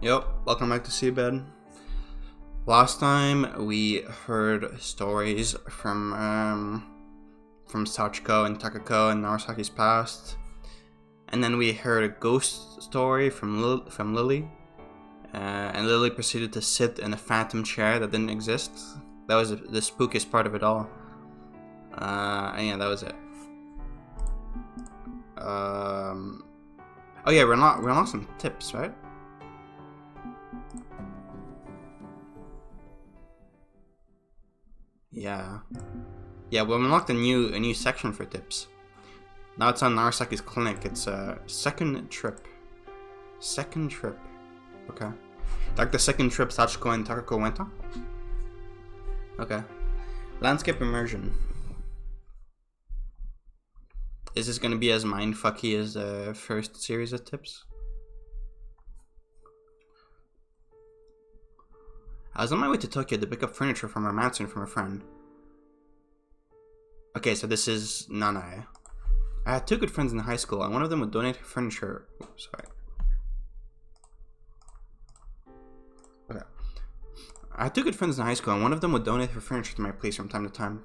Yep, welcome back to SeaBed. Last time we heard stories from Sachiko and Takako and Narasaki's past, and then we heard a ghost story from Lily, and Lily proceeded to sit in a phantom chair that didn't exist. That was the spookiest part of it all. And yeah, that was it. Oh yeah, we're not some tips, right? Yeah. Yeah, we unlocked a new section for tips. Now it's on Narasaki's clinic. It's a second trip. Second trip. Okay. Like the second trip Sachiko and Takako went on? Okay. Landscape immersion. Is this gonna be as mindfucky as the first series of tips? I was on my way to Tokyo to pick up furniture from our mansion from a friend. Okay, so this is Nanae. I had two good friends in high school, and one of them would donate her furniture. Oops, sorry. Okay. I had two good friends in high school, and one of them would donate her furniture to my place from time to time.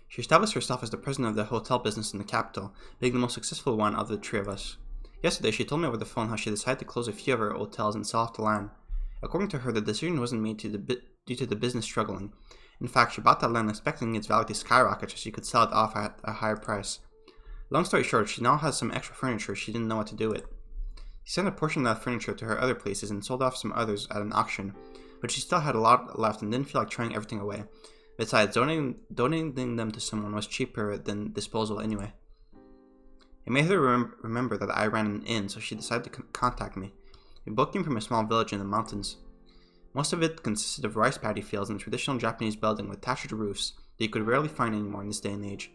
She established herself as the president of the hotel business in the capital, being the most successful one of the three of us. Yesterday, she told me over the phone how she decided to close a few of her hotels and sell off the land. According to her, the decision wasn't made due to the business struggling. In fact, she bought that land expecting its value to skyrocket so she could sell it off at a higher price. Long story short, she now has some extra furniture she didn't know what to do with. She sent a portion of that furniture to her other places and sold off some others at an auction, but she still had a lot left and didn't feel like throwing everything away. Besides, donating them to someone was cheaper than disposal anyway. It made her remember that I ran an inn, so she decided to contact me. We both came from a small village in the mountains. Most of it consisted of rice paddy fields and traditional Japanese building with thatched roofs that you could rarely find anymore in this day and age.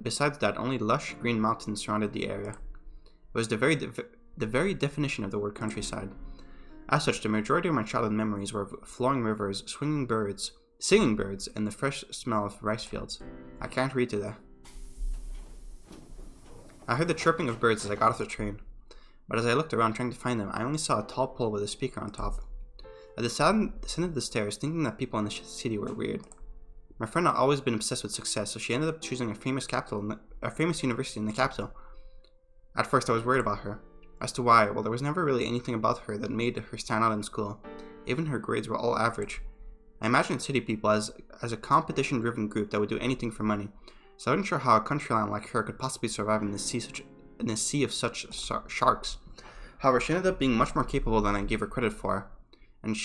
Besides that, only lush green mountains surrounded the area. It was the very definition of the word countryside. As such, the majority of my childhood memories were of flowing rivers, singing birds, and the fresh smell of rice fields. I can't read today. I heard the chirping of birds as I got off the train, but as I looked around trying to find them, I only saw a tall pole with a speaker on top. I descended the stairs, thinking that people in the city were weird. My friend had always been obsessed with success, so she ended up choosing a famous university in the capital. At first, I was worried about her. As to why, well, there was never really anything about her that made her stand out in school. Even her grades were all average. I imagined city people as a competition-driven group that would do anything for money, so I wasn't sure how a country lamb like her could possibly survive in this sea of such sharks. However, she ended up being much more capable than I gave her credit for, and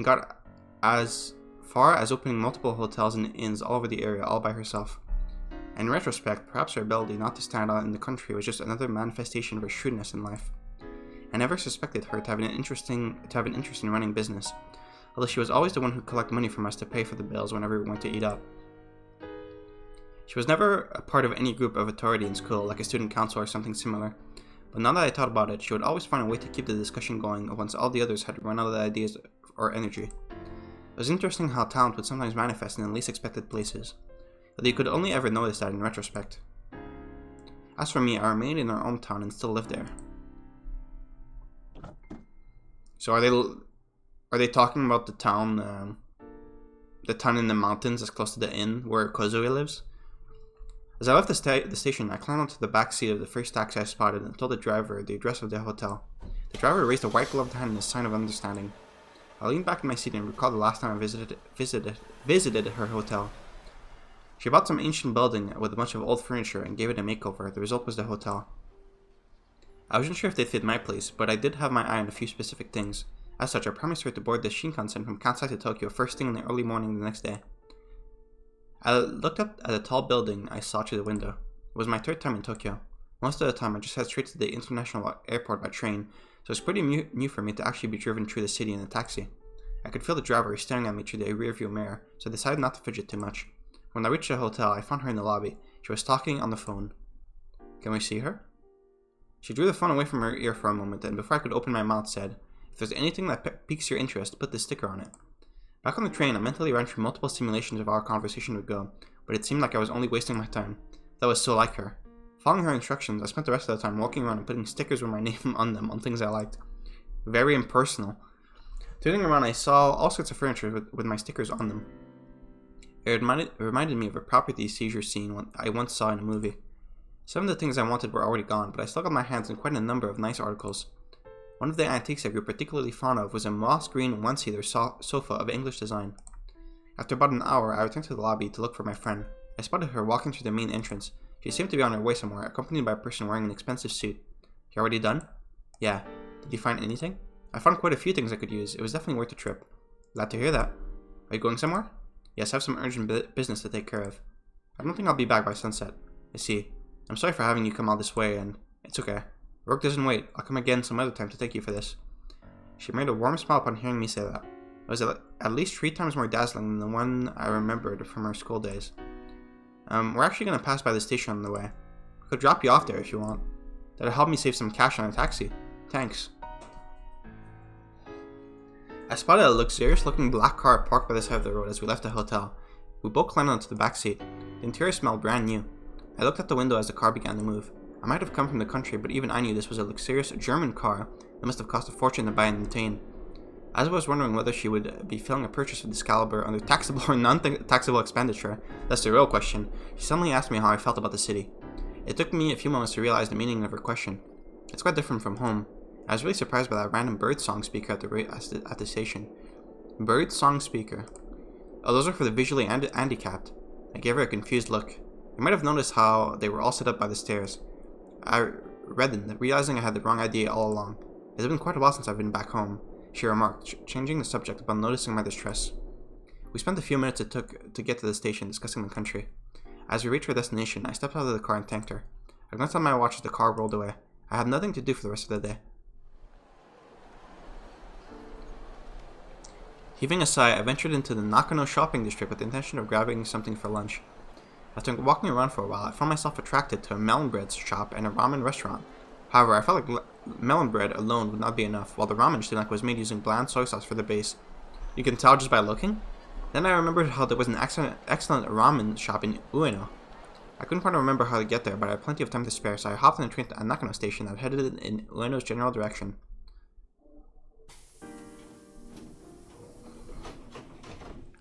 got as far as opening multiple hotels and inns all over the area all by herself. In retrospect, perhaps her ability not to stand out in the country was just another manifestation of her shrewdness in life. I never suspected her to have an interest in running business, although she was always the one who collected money from us to pay for the bills whenever we went to eat out. She was never a part of any group of authority in school, like a student council or something similar, but now that I thought about it, she would always find a way to keep the discussion going once all the others had run out of ideas or energy. It was interesting how talent would sometimes manifest in the least expected places, but you could only ever notice that in retrospect. As for me, I remained in our hometown and still lived there. So are they talking about the town in the mountains that's close to the inn where Kozue lives? As I left the station, I climbed onto the back seat of the first taxi I spotted and told the driver the address of the hotel. The driver raised a white-gloved hand in a sign of understanding. I leaned back in my seat and recalled the last time I visited her hotel. She bought some ancient building with a bunch of old furniture and gave it a makeover. The result was the hotel. I wasn't sure if they fit my place, but I did have my eye on a few specific things. As such, I promised her to board the Shinkansen from Kansai to Tokyo first thing in the early morning the next day. I looked up at a tall building I saw through the window. It was my third time in Tokyo. Most of the time I just head straight to the international airport by train, so it's pretty new for me to actually be driven through the city in a taxi. I could feel the driver staring at me through the rearview mirror, so I decided not to fidget too much. When I reached the hotel, I found her in the lobby. She was talking on the phone. Can we see her? She drew the phone away from her ear for a moment, and before I could open my mouth said, "If there's anything that piques your interest, put this sticker on it." Back on the train, I mentally ran through multiple simulations of how our conversation would go, but it seemed like I was only wasting my time. That was so like her. Following her instructions, I spent the rest of the time walking around and putting stickers with my name on them on things I liked. Very impersonal. Turning around, I saw all sorts of furniture with my stickers on them. It reminded me of a property seizure scene I once saw in a movie. Some of the things I wanted were already gone, but I still got my hands on quite a number of nice articles. One of the antiques I grew particularly fond of was a moss green one-seater sofa of English design. After about an hour, I returned to the lobby to look for my friend. I spotted her walking through the main entrance. She seemed to be on her way somewhere, accompanied by a person wearing an expensive suit. You already done? Yeah. Did you find anything? I found quite a few things I could use. It was definitely worth the trip. Glad to hear that. Are you going somewhere? Yes, I have some urgent business to take care of. I don't think I'll be back by sunset. I see. I'm sorry for having you come all this way, and it's okay. Work doesn't wait. I'll come again some other time to thank you for this. She made a warm smile upon hearing me say that. It was at least 3 times more dazzling than the one I remembered from our school days. We're actually going to pass by the station on the way. I could drop you off there if you want. That'll help me save some cash on a taxi. Thanks. I spotted a luxurious-looking black car parked by the side of the road as we left the hotel. We both climbed onto the back seat. The interior smelled brand new. I looked out the window as the car began to move. I might have come from the country, but even I knew this was a luxurious German car that must have cost a fortune to buy and maintain. As I was wondering whether she would be filling a purchase of this caliber under taxable or non-taxable expenditure, that's the real question, she suddenly asked me how I felt about the city. It took me a few moments to realize the meaning of her question. It's quite different from home. I was really surprised by that random bird song speaker at the station. Bird song speaker. Oh, those are for the visually handicapped. I gave her a confused look. You might have noticed how they were all set up by the stairs. I reddened, realizing I had the wrong idea all along. It has been quite a while since I've been back home, she remarked, changing the subject upon noticing my distress. We spent the few minutes it took to get to the station discussing the country. As we reached our destination, I stepped out of the car and thanked her. I glanced at my watch as the car rolled away. I had nothing to do for the rest of the day. Heaving a sigh, I ventured into the Nakano shopping district with the intention of grabbing something for lunch. After walking around for a while, I found myself attracted to a melon bread shop and a ramen restaurant. However, I felt like melon bread alone would not be enough, while the ramen shinok was made using bland soy sauce for the base. You can tell just by looking? Then I remembered how there was an excellent ramen shop in Ueno. I couldn't quite remember how to get there, but I had plenty of time to spare, so I hopped on a train to Nakano station that headed in Ueno's general direction.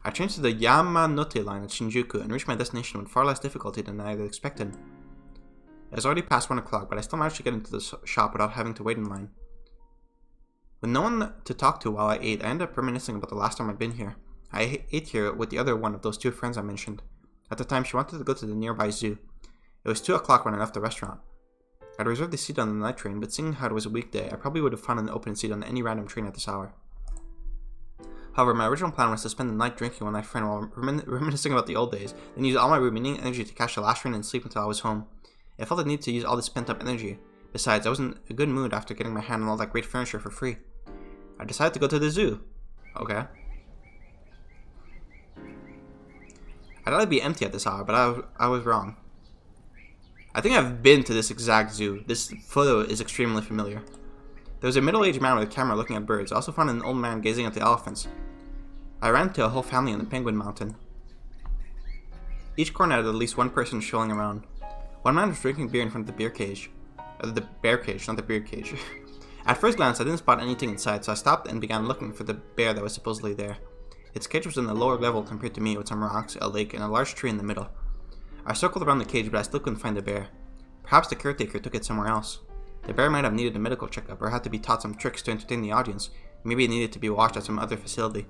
I changed to the Yamanote line at Shinjuku and reached my destination with far less difficulty than I had expected. It was already past 1 o'clock, but I still managed to get into the shop without having to wait in line. With no one to talk to while I ate, I ended up reminiscing about the last time I'd been here. I ate here with the other one of those 2 friends I mentioned. At the time, she wanted to go to the nearby zoo. It was 2 o'clock when I left the restaurant. I'd reserved a seat on the night train, but seeing how it was a weekday, I probably would have found an open seat on any random train at this hour. However, my original plan was to spend the night drinking with my friend while reminiscing about the old days, then use all my remaining energy to catch the last train and sleep until I was home. I felt the need to use all this pent-up energy. Besides, I was in a good mood after getting my hand on all that great furniture for free. I decided to go to the zoo. Okay. I thought it'd be empty at this hour, but I was wrong. I think I've been to this exact zoo. This photo is extremely familiar. There was a middle-aged man with a camera looking at birds. I also found an old man gazing at the elephants. I ran into a whole family on the Penguin Mountain. Each corner had at least one person strolling around. One man was drinking beer in front of the beer cage. The bear cage, not the beer cage. At first glance, I didn't spot anything inside, so I stopped and began looking for the bear that was supposedly there. Its cage was in the lower level compared to me, with some rocks, a lake, and a large tree in the middle. I circled around the cage, but I still couldn't find the bear. Perhaps the caretaker took it somewhere else. The bear might have needed a medical checkup, or had to be taught some tricks to entertain the audience. Maybe it needed to be washed at some other facility.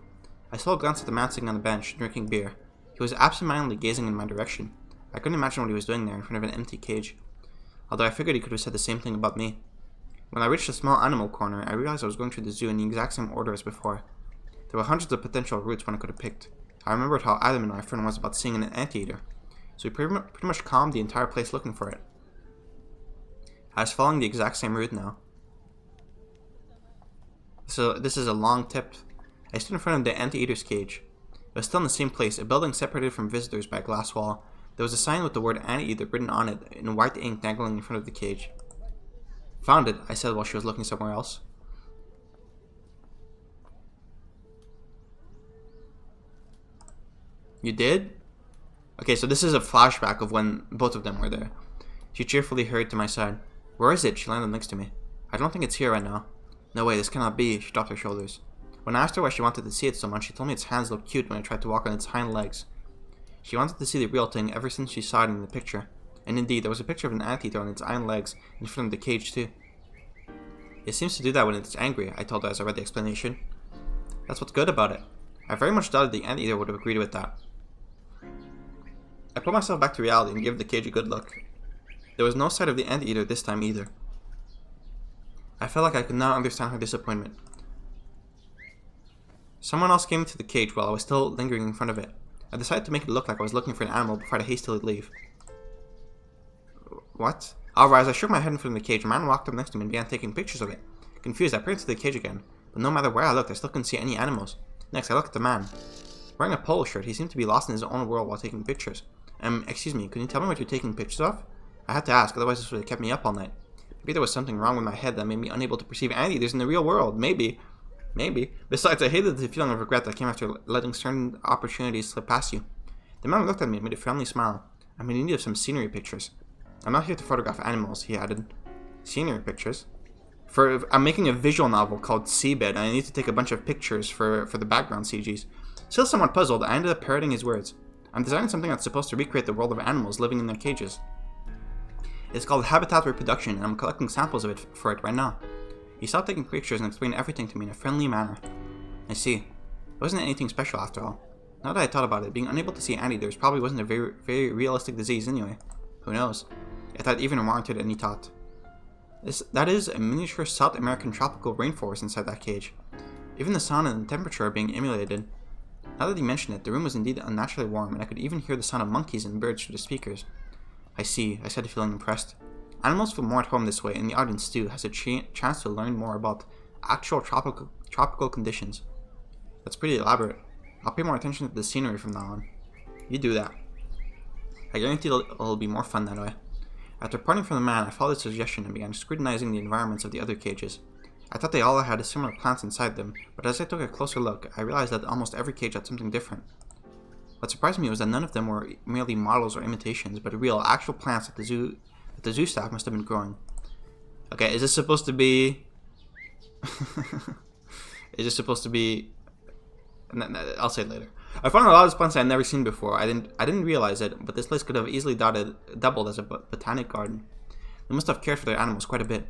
I stole a glance at the man sitting on the bench, drinking beer. He was absent-mindedly gazing in my direction. I couldn't imagine what he was doing there in front of an empty cage, although I figured he could have said the same thing about me. When I reached the small animal corner, I realized I was going through the zoo in the exact same order as before. There were hundreds of potential routes one could have picked. I remembered how adamant my friend was about seeing an anteater, so we pretty much calmed the entire place looking for it. I was following the exact same route now. So this is a long tip. I stood in front of the anteater's cage. It was still in the same place, a building separated from visitors by a glass wall. There was a sign with the word anteater written on it in white ink dangling in front of the cage. Found it, I said while she was looking somewhere else. You did? Okay, so this is a flashback of when both of them were there. She cheerfully hurried to my side. Where is it? She landed next to me. I don't think it's here right now. No way, this cannot be. She dropped her shoulders. When I asked her why she wanted to see it so much, she told me its hands looked cute when I tried to walk on its hind legs. She wanted to see the real thing ever since she saw it in the picture. And indeed, there was a picture of an anteater on its hind legs in front of the cage too. It seems to do that when it's angry, I told her as I read the explanation. That's what's good about it. I very much doubted the anteater would have agreed with that. I put myself back to reality and gave the cage a good look. There was no sight of the anteater this time either. I felt like I could now understand her disappointment. Someone else came into the cage while I was still lingering in front of it. I decided to make it look like I was looking for an animal before I hastily leave. What? However, as I shook my head in front of the cage, a man walked up next to me and began taking pictures of it. Confused, I peered into the cage again, but no matter where I looked, I still couldn't see any animals. Next, I looked at the man. Wearing a polo shirt, he seemed to be lost in his own world while taking pictures. Excuse me, can you tell me what you're taking pictures of? I had to ask, otherwise this would have kept me up all night. Maybe there was something wrong with my head that made me unable to perceive anteaters in the real world. Maybe. Besides, I hated the feeling of regret that came after letting certain opportunities slip past you. The man looked at me and made a friendly smile. I'm in need of some scenery pictures. I'm not here to photograph animals, he added. Scenery pictures? I'm making a visual novel called SeaBed, and I need to take a bunch of pictures for the background CGs. Still somewhat puzzled, I ended up parroting his words. I'm designing something that's supposed to recreate the world of animals living in their cages. It's called habitat reproduction, and I'm collecting samples of it for it right now. He stopped taking pictures and explained everything to me in a friendly manner. I see. It wasn't anything special after all. Now that I thought about it, being unable to see anteaters probably wasn't a very, very realistic disease anyway. Who knows? If that even warranted any thought. That is a miniature South American tropical rainforest inside that cage. Even the sound and the temperature are being emulated. Now that he mentioned it, the room was indeed unnaturally warm, and I could even hear the sound of monkeys and birds through the speakers. I see, I said, feeling impressed. Animals feel more at home this way, and the audience too has a chance to learn more about actual tropical conditions. That's pretty elaborate. I'll pay more attention to the scenery from now on. You do that. I guarantee it'll be more fun that way. After parting from the man, I followed his suggestion and began scrutinizing the environments of the other cages. I thought they all had similar plants inside them, but as I took a closer look, I realized that almost every cage had something different. What surprised me was that none of them were merely models or imitations, but real, actual plants that the zoo staff must have been growing. Okay, is this supposed to be... Is this supposed to be... I'll say it later. I found a lot of plants I had never seen before. I didn't realize it, but this place could have easily doubled as a botanic garden. They must have cared for their animals quite a bit.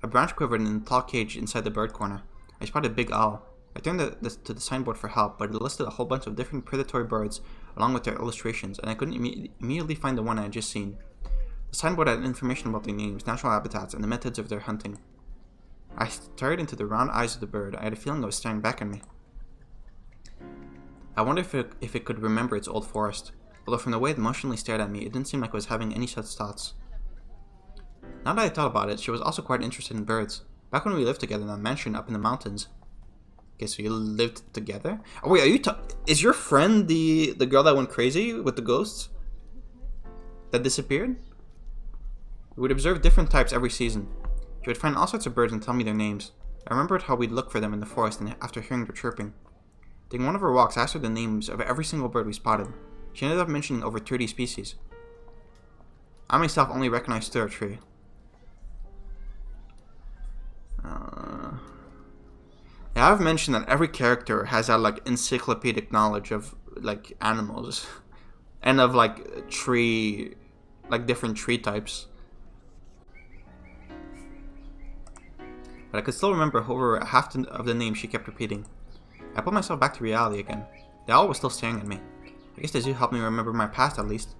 A branch quivered in the tall cage inside the bird corner. I spotted a big owl. I turned to the signboard for help, but it listed a whole bunch of different predatory birds along with their illustrations, and I couldn't immediately find the one I had just seen. The signboard had information about their names, natural habitats, and the methods of their hunting. I stared into the round eyes of the bird. I had a feeling it was staring back at me. I wondered if it could remember its old forest, although from the way it emotionally stared at me, it didn't seem like it was having any such thoughts. Now that I thought about it, she was also quite interested in birds. Back when we lived together in a mansion up in the mountains. Okay, so you lived together? Oh wait, is your friend the girl that went crazy with the ghosts? That disappeared? We would observe different types every season. She would find all sorts of birds and tell me their names. I remembered how we'd look for them in the forest and after hearing their chirping. During one of her walks, I asked her the names of every single bird we spotted. She ended up mentioning over 30 species. I myself only recognized 2 or 3. Yeah, I've mentioned that every character has that like encyclopedic knowledge of like animals and of like different tree types. But I could still remember over half of the names she kept repeating. I put myself back to reality again. The owl was still staring at me. I guess the zoo helped me remember my past at least.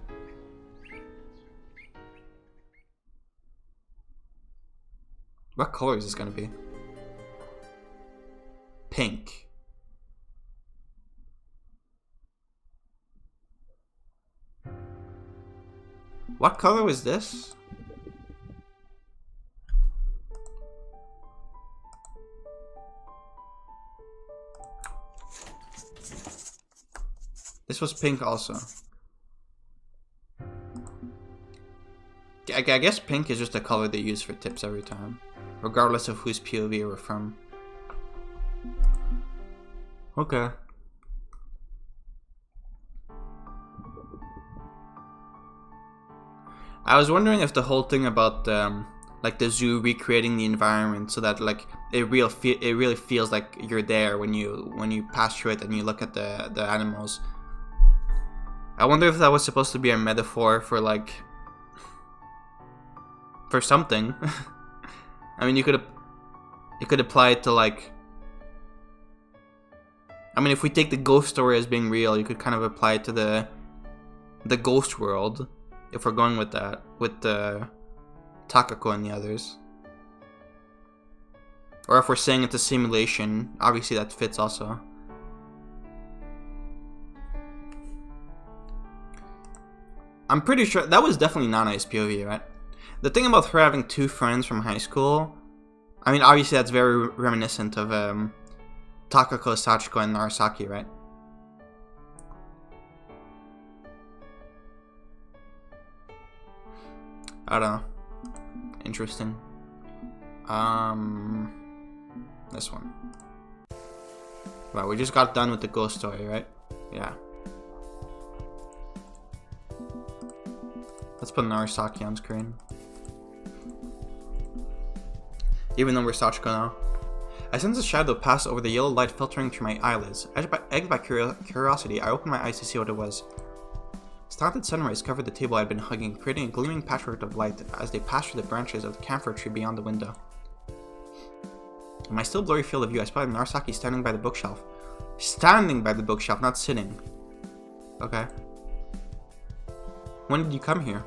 What color is this gonna be? Pink. What color is this? This was pink also. I guess pink is just a color they use for tips every time, regardless of whose POV we're from. Okay. I was wondering if the whole thing about like the zoo recreating the environment so that like it really feels like you're there when you pass through it and you look at the animals. I wonder if that was supposed to be a metaphor for like for something. I mean, you could apply it to like, I mean, if we take the ghost story as being real, you could kind of apply it to the ghost world, if we're going with that, with the Takako and the others. Or if we're saying it's a simulation, obviously that fits also. I'm pretty sure that was definitely Nana's POV, right? The thing about her having two friends from high school, I mean, obviously that's very reminiscent of Takako, Sachiko, and Narasaki, right? I don't know. Interesting. This one. Wow, we just got done with the ghost story, right? Yeah. Let's put Narasaki on screen. Even though we're Sachiko now. I sense a shadow pass over the yellow light filtering through my eyelids. Egged by curiosity, I opened my eyes to see what it was. Slanted sunrays covered the table I'd been hugging, creating a gleaming patchwork of light as they passed through the branches of the camphor tree beyond the window. In my still blurry field of view, I spotted Narasaki standing by the bookshelf. Standing by the bookshelf, not sitting. Okay. When did you come here?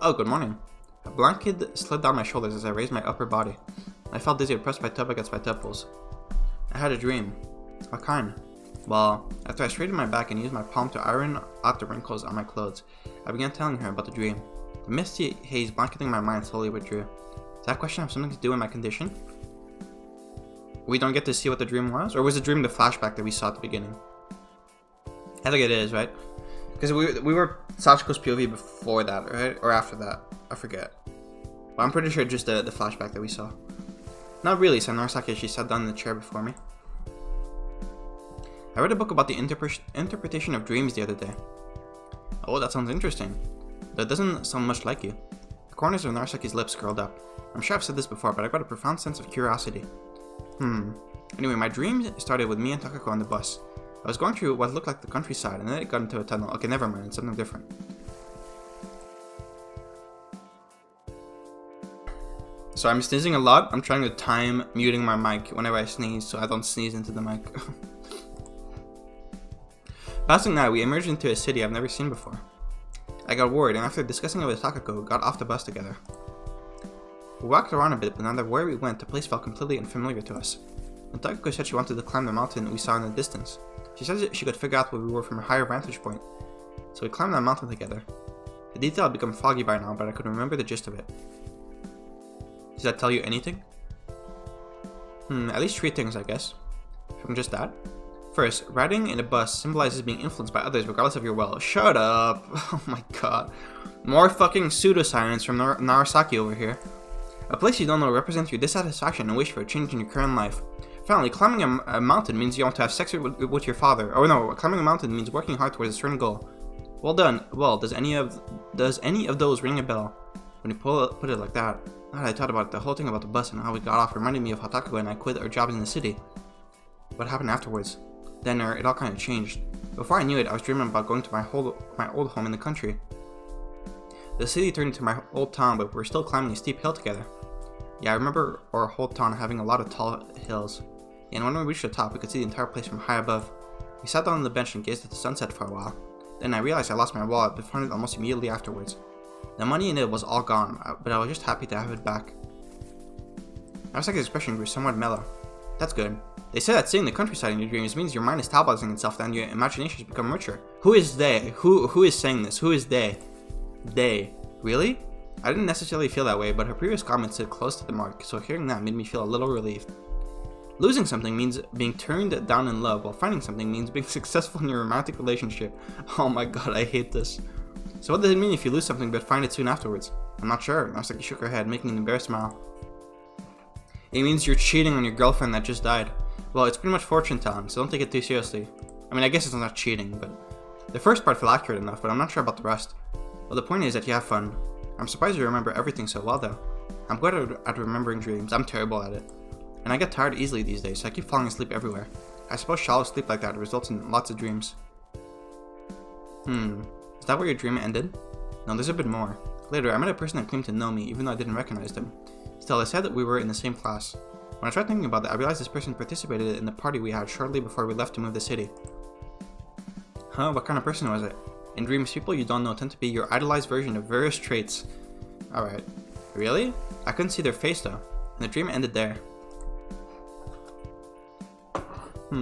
Oh, good morning. A blanket slid down my shoulders as I raised my upper body. I felt dizzy, oppressed by tub against my temples. I had a dream. What kind? Well, after I straightened my back and used my palm to iron out the wrinkles on my clothes, I began telling her about the dream. The misty haze blanketing my mind slowly withdrew. Does that question have something to do with my condition? We don't get to see what the dream was? Or was the dream the flashback that we saw at the beginning? I think it is, right? Because we were Sachiko's POV before that, right? Or after that. I forget. But I'm pretty sure just the flashback that we saw. Not really, said Narasaki as she sat down in the chair before me. I read a book about the interpretation of dreams the other day. Oh, that sounds interesting. Though it doesn't sound much like you. The corners of Narasaki's lips curled up. I'm sure I've said this before, but I got a profound sense of curiosity. Anyway, my dream started with me and Takako on the bus. I was going through what looked like the countryside, and then it got into a tunnel. Okay, never mind, it's something different. So I'm sneezing a lot. I'm trying to time muting my mic whenever I sneeze, so I don't sneeze into the mic. Passing that, we emerged into a city I've never seen before. I got worried, and after discussing it with Takako, got off the bus together. We walked around a bit, but no matter where we went, the place felt completely unfamiliar to us. When Takako said she wanted to climb the mountain we saw in the distance, she said that she could figure out where we were from a higher vantage point. So we climbed that mountain together. The detail had become foggy by now, but I could remember the gist of it. Does that tell you anything? At least 3 things, I guess. From just that. First, riding in a bus symbolizes being influenced by others regardless of your will. Shut up! Oh my god. More fucking pseudoscience from Narasaki over here. A place you don't know represents your dissatisfaction and wish for a change in your current life. Finally, climbing a mountain means you want to have sex with your father. Or no, climbing a mountain means working hard towards a certain goal. Well done. Well, does any of those ring a bell? When you put it like that, now that I thought about it, the whole thing about the bus and how we got off reminded me of how Takako and I quit our jobs in the city. What happened afterwards? Then it all kind of changed. Before I knew it, I was dreaming about going to my old home in the country. The city turned into my old town, but we were still climbing a steep hill together. Yeah, I remember our whole town having a lot of tall hills. And when we reached the top, we could see the entire place from high above. We sat down on the bench and gazed at the sunset for a while. Then I realized I lost my wallet, but found it almost immediately afterwards. The money in it was all gone, but I was just happy to have it back. Narasaki's expression grew somewhat mellow. That's good. They say that seeing the countryside in your dreams means your mind is stabilizing itself and your imagination has become richer. Who is they? Who is saying this? Who is they? They. Really? I didn't necessarily feel that way, but her previous comments hit close to the mark, so hearing that made me feel a little relieved. Losing something means being turned down in love, while finding something means being successful in your romantic relationship. Oh my god, I hate this. So what does it mean if you lose something but find it soon afterwards? I'm not sure. Narasaki shook her head, making an embarrassed smile. It means you're cheating on your girlfriend that just died. Well, it's pretty much fortune telling, so don't take it too seriously. I mean, I guess it's not cheating, but... The first part felt accurate enough, but I'm not sure about the rest. Well, the point is that you have fun. I'm surprised you remember everything so well, though. I'm good at remembering dreams. I'm terrible at it. And I get tired easily these days, so I keep falling asleep everywhere. I suppose shallow sleep like that results in lots of dreams. Is that where your dream ended? No, there's a bit more. Later, I met a person that claimed to know me, even though I didn't recognize them. Still, I said that we were in the same class. When I tried thinking about that, I realized this person participated in the party we had shortly before we left to move the city. Huh? What kind of person was it? In dreams, people you don't know tend to be your idolized version of various traits. Alright. Really? I couldn't see their face though, and the dream ended there.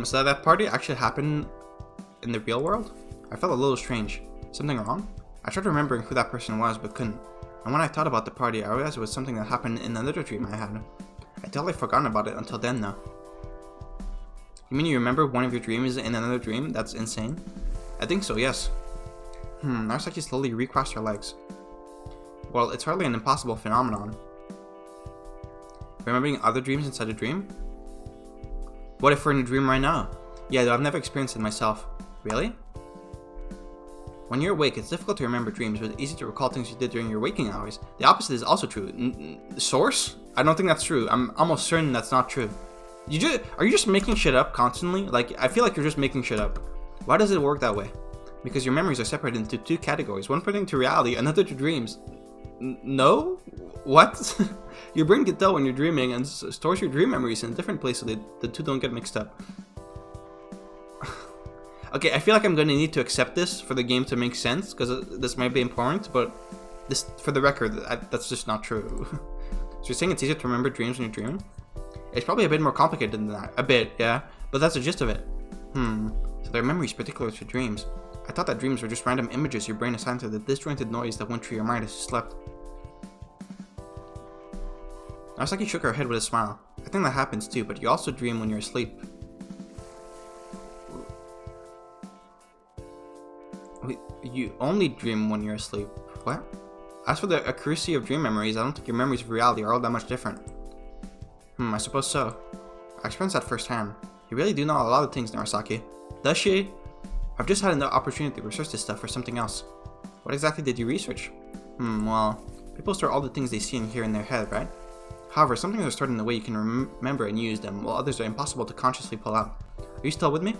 So that party actually happened in the real world? I felt a little strange. Something wrong? I tried remembering who that person was, but couldn't. And when I thought about the party, I realized it was something that happened in another dream I had. I'd totally forgotten about it until then, though. You mean you remember one of your dreams in another dream? That's insane. I think so, yes. Narasaki slowly recrossed her legs. Well, it's hardly an impossible phenomenon. Remembering other dreams inside a dream? What if we're in a dream right now? Yeah, though I've never experienced it myself. Really? When you're awake, it's difficult to remember dreams, but easy to recall things you did during your waking hours. The opposite is also true. Source? I don't think that's true. I'm almost certain that's not true. Are you just making shit up constantly? Like, I feel like you're just making shit up. Why does it work that way? Because your memories are separated into two categories, one pertaining to reality, another to dreams. No? What? Your brain can tell when you're dreaming and stores your dream memories in a different place so the two don't get mixed up. Okay, I feel like I'm going to need to accept this for the game to make sense, because this might be important, but this, for the record, that's just not true. So you're saying it's easier to remember dreams when you're dreaming? It's probably a bit more complicated than that. A bit, yeah, but that's the gist of it. So there are memories particular to dreams. I thought that dreams were just random images your brain assigned to the disjointed noise that went through your mind as you slept. Narasaki shook her head with a smile. I think that happens too, but you also dream when you're asleep. Wait, you only dream when you're asleep? What? As for the accuracy of dream memories, I don't think your memories of reality are all that much different. I suppose so. I experienced that firsthand. You really do know a lot of things, Narasaki. Does she? I've just had an opportunity to research this stuff for something else. What exactly did you research? Well, people store all the things they see and hear in their head, right? However, some things are stored in the way you can remember and use them, while others are impossible to consciously pull out. Are you still with me?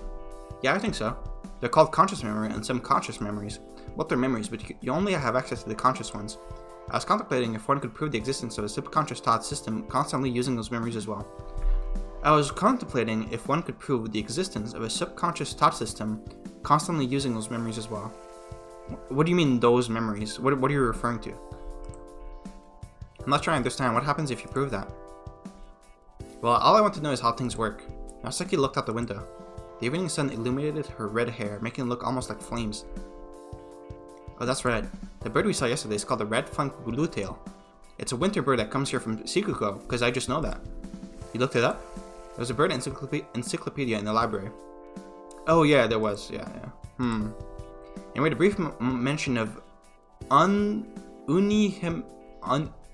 Yeah, I think so. They're called conscious memory and subconscious memories. Both are memories, but you only have access to the conscious ones. I was contemplating if one could prove the existence of a subconscious thought system constantly using those memories as well. What do you mean, those memories? What are you referring to? I'm not sure I understand. What happens if you prove that? Well, all I want to know is how things work. Narasaki looked out the window. The evening sun illuminated her red hair, making it look almost like flames. Oh, that's right. The bird we saw yesterday is called the red-flanked bluetail. It's a winter bird that comes here from Shikuko, because I just know that. You looked it up? There was a bird encyclopedia in the library. Oh yeah, there was. Yeah. And we had a brief mention of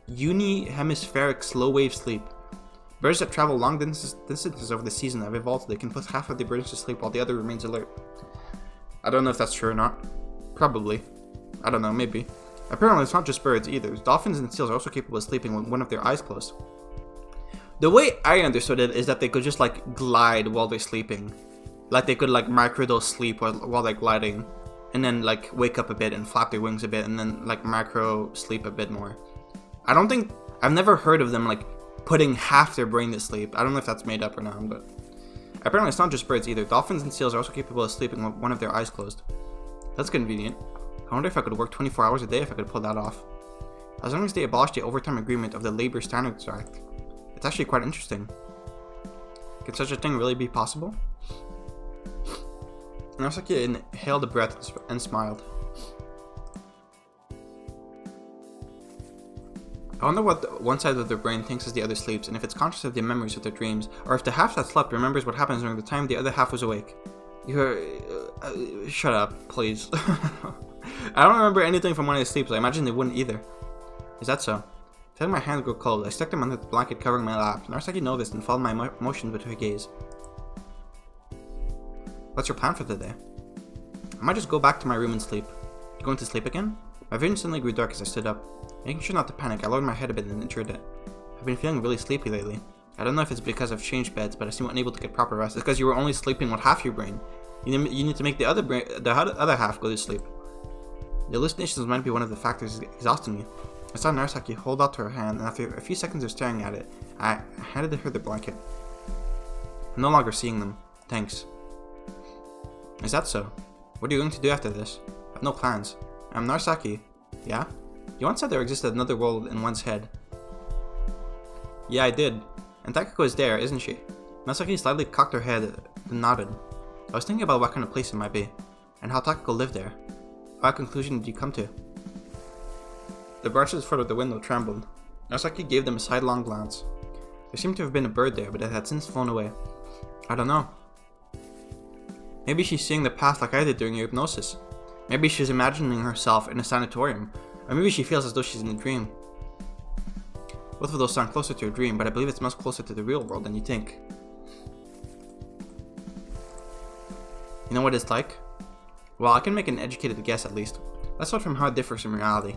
unihemispheric slow-wave sleep. Birds that travel long distances over the season have evolved so they can put half of the birds to sleep while the other remains alert. I don't know if that's true or not. Probably. I don't know, maybe. Apparently it's not just birds either. Dolphins and seals are also capable of sleeping with one of their eyes closed. The way I understood it is that they could just like glide while they're sleeping. Like they could like microdose sleep while they're gliding. And then like wake up a bit and flap their wings a bit and then like micro sleep a bit more. I've never heard of them like putting half their brain to sleep. I don't know if that's made up or not, but apparently it's not just birds either. Dolphins and seals are also capable of sleeping with one of their eyes closed. That's convenient. I wonder if I could work 24 hours a day if I could pull that off. As long as they abolished the overtime agreement of the Labor Standards Act. It's actually quite interesting. Could such a thing really be possible? Narasaki inhaled a breath and smiled. I wonder what one side of their brain thinks as the other sleeps, and if it's conscious of the memories of their dreams, or if the half that slept remembers what happens during the time the other half was awake. Shut up, please. I don't remember anything from when I sleep, so I imagine they wouldn't either. Is that so? Feeling my hands grow cold, I stuck them under the blanket covering my lap. Narasaki noticed and followed my motions with her gaze. What's your plan for the day? I might just go back to my room and sleep. You going to sleep again? My vision suddenly grew dark as I stood up. Making sure not to panic, I lowered my head a bit and entered it. I've been feeling really sleepy lately. I don't know if it's because I've changed beds, but I seem unable to get proper rest. It's because you were only sleeping with half your brain. You need to make the other half go to sleep. The hallucinations might be one of the factors exhausting me. I saw Narasaki hold out to her hand, and after a few seconds of staring at it, I handed her the blanket. I'm no longer seeing them. Thanks. Is that so? What are you going to do after this? I have no plans. I'm Narasaki. Yeah? You once said there existed another world in one's head. Yeah, I did. And Takako is there, isn't she? Narasaki slightly cocked her head and nodded. I was thinking about what kind of place it might be, and how Takako lived there. What conclusion did you come to? The branches in front of the window trembled. Narasaki gave them a sidelong glance. There seemed to have been a bird there, but it had since flown away. I don't know. Maybe she's seeing the past like I did during your hypnosis. Maybe she's imagining herself in a sanatorium. Or maybe she feels as though she's in a dream. Both of those sound closer to a dream, but I believe it's much closer to the real world than you think. You know what it's like? Well, I can make an educated guess at least. Let's start from how it differs from reality.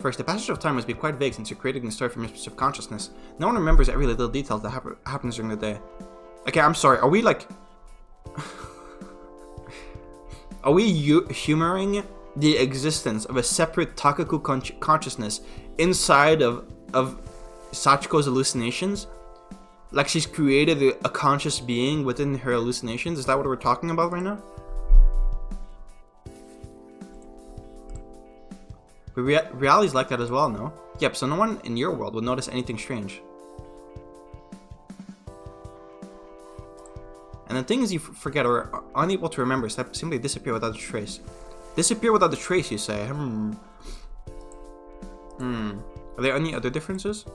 First, the passage of time must be quite vague since you're creating the story from your subconsciousness. No one remembers every little detail that happens during the day. Okay, I'm sorry, are we like... Are we humoring the existence of a separate Takaku consciousness inside of Sachiko's hallucinations? Like she's created a conscious being within her hallucinations? Is that what we're talking about right now? But reality's like that as well, no? Yep, so no one in your world would notice anything strange. And the things you forget or are unable to remember simply disappear without a trace. Disappear without a trace, you say? Are there any other differences?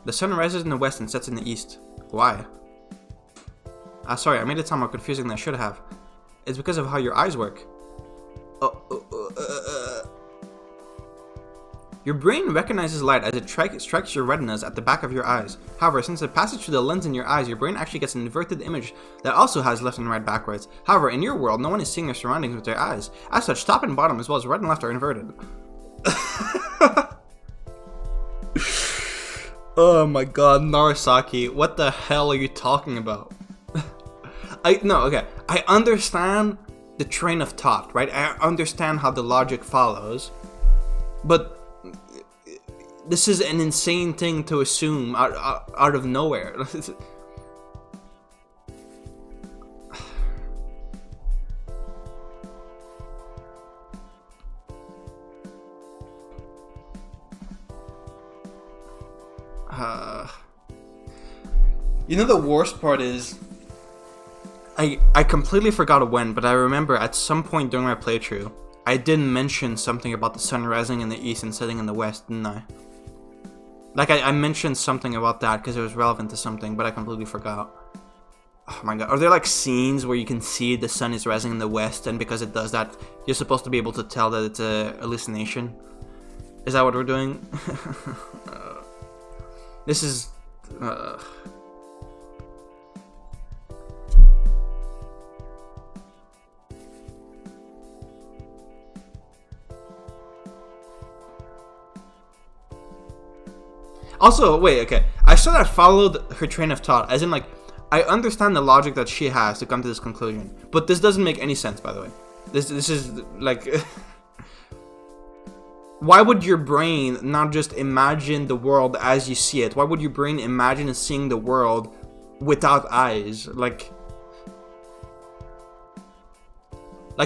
The sun rises in the west and sets in the east. Why? Sorry, I made it sound more confusing than I should have. It's because of how your eyes work. Your brain recognizes light as it strikes your retinas at the back of your eyes. However, since it passes through the lens in your eyes, your brain actually gets an inverted image that also has left and right backwards. However, in your world, no one is seeing their surroundings with their eyes. As such, top and bottom as well as right and left are inverted. Oh my god, Narasaki, what the hell are you talking about? I understand the train of thought, right? I understand how the logic follows, but this is an insane thing to assume out of nowhere. You know, the worst part is I completely forgot when, but I remember at some point during my playthrough I did mention something about the sun rising in the east and setting in the west, didn't I? Like I mentioned something about that because it was relevant to something, but I completely forgot. Oh my god, are there like scenes where you can see the sun is rising in the west, and because it does that you're supposed to be able to tell that it's a hallucination? Is that what we're doing? This is... Also, wait, okay. I sort of followed her train of thought, as in, like, I understand the logic that she has to come to this conclusion, but this doesn't make any sense, by the way. This is, like... Why would your brain not just imagine the world as you see it? Why would your brain imagine seeing the world without eyes? Like,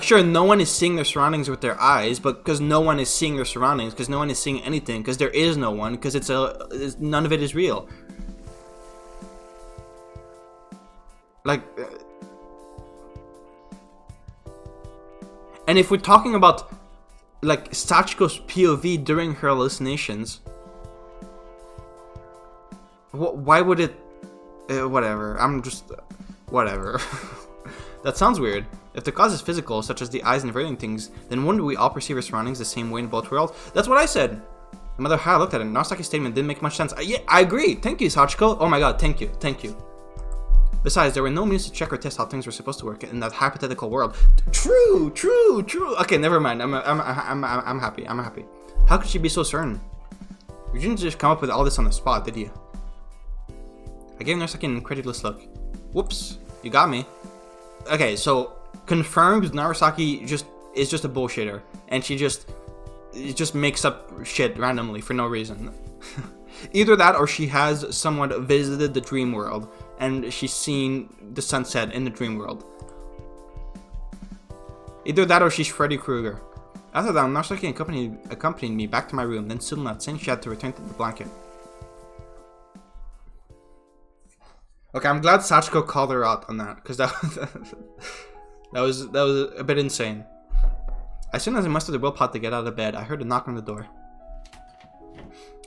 sure, no one is seeing their surroundings with their eyes, but because no one is seeing their surroundings, because no one is seeing anything, because there is no one, because none of it is real. Like, and if we're talking about, like, Sachiko's POV during her hallucinations, why would it, whatever, whatever. That sounds weird. If the cause is physical, such as the eyes inverting things, then wouldn't we all perceive our surroundings the same way in both worlds? That's what I said. No matter how I looked at it, Narasaki's statement didn't make much sense. Yeah, I agree. Thank you, Sachiko. Oh my god, thank you. Besides, there were no means to check or test how things were supposed to work in that hypothetical world. True. Okay, never mind. I'm happy. I'm happy. How could she be so certain? You didn't just come up with all this on the spot, did you? I gave Narsaki an incredulous look. Whoops, you got me. Okay, so confirmed Narasaki is just a bullshitter, and she just makes up shit randomly for no reason. Either that, or she has somewhat visited the dream world, and she's seen the sunset in the dream world. Either that, or she's Freddy Krueger. After that, Narasaki accompanied me back to my room, then soon left, saying she had to return to the blanket. Okay, I'm glad Sachiko called her out on that, because that was a bit insane. As soon as I mustered the willpower to get out of bed, I heard a knock on the door.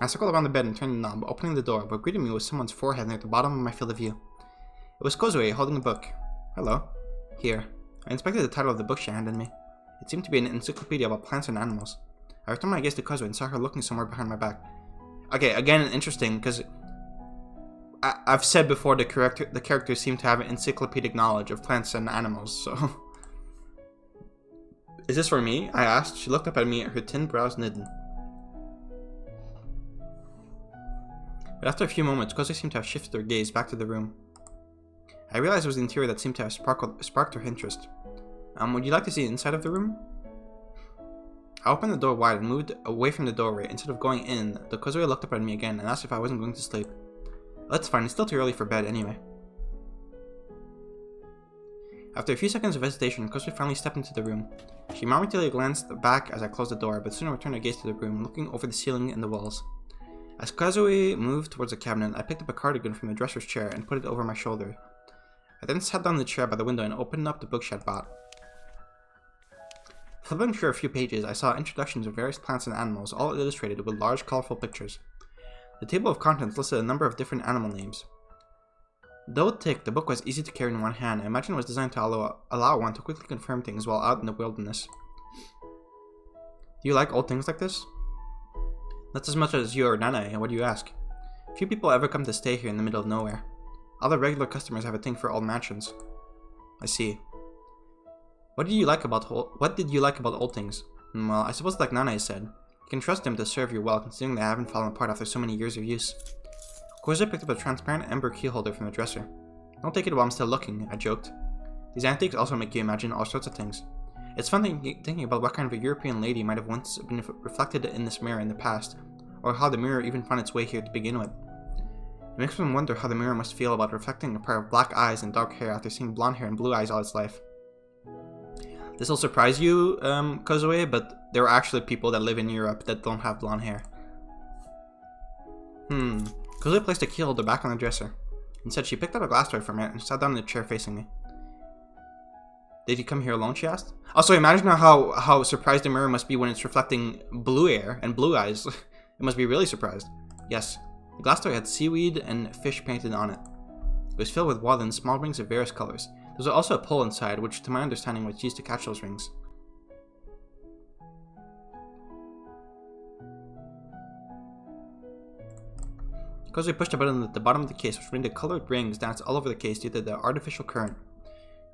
I circled around the bed and turned the knob, opening the door, but greeting me was someone's forehead near the bottom of my field of view. It was Kozue, holding a book. Hello. Here. I inspected the title of the book she handed me. It seemed to be an encyclopedia about plants and animals. I returned my gaze to Kozue and saw her looking somewhere behind my back. Okay, again, interesting, because I've said before the characters seem to have an encyclopedic knowledge of plants and animals, so... Is this for me? I asked. She looked up at me, her thin brows knitted. But after a few moments, Kozue seemed to have shifted her gaze back to the room. I realized it was the interior that seemed to have sparked her interest. Would you like to see the inside of the room? I opened the door wide and moved away from the doorway. Instead of going in, the Kozue looked up at me again and asked if I wasn't going to sleep. That's fine, it's still too early for bed anyway. After a few seconds of hesitation, Kozue finally stepped into the room. She momentarily glanced back as I closed the door, but soon returned her gaze to the room, looking over the ceiling and the walls. As Kozue moved towards the cabinet, I picked up a cardigan from the dresser's chair and put it over my shoulder. I then sat down in the chair by the window and opened up the book she had bought. Flipping through a few pages, I saw introductions of various plants and animals, all illustrated with large, colorful pictures. The table of contents listed a number of different animal names. Though thick, the book was easy to carry in one hand. I imagine it was designed to allow one to quickly confirm things while out in the wilderness. Do you like old things like this? Not as much as you or Nanae, what do you ask? Few people ever come to stay here in the middle of nowhere. All the regular customers have a thing for old mansions. I see. What did you like about old things? Well, I suppose like Nanae said, you can trust them to serve you well considering they haven't fallen apart after so many years of use. Kozue picked up a transparent ember key holder from the dresser. Don't take it while I'm still looking, I joked. These antiques also make you imagine all sorts of things. It's fun thinking about what kind of a European lady might have once been reflected in this mirror in the past, or how the mirror even found its way here to begin with. It makes one wonder how the mirror must feel about reflecting a pair of black eyes and dark hair after seeing blonde hair and blue eyes all its life. This will surprise you, Kozue, but there are actually people that live in Europe that don't have blonde hair. Kozue placed a key holder back on the dresser. Instead, she picked up a glass toy from it and sat down in the chair facing me. Did you come here alone, she asked. Also, imagine how surprised the mirror must be when it's reflecting blue air and blue eyes. It must be really surprised. Yes, the glass toy had seaweed and fish painted on it. It was filled with water and small rings of various colors. There was also a pole inside, which to my understanding was used to catch those rings. Kozue pushed a button at the bottom of the case, which made colored rings dance all over the case due to the artificial current.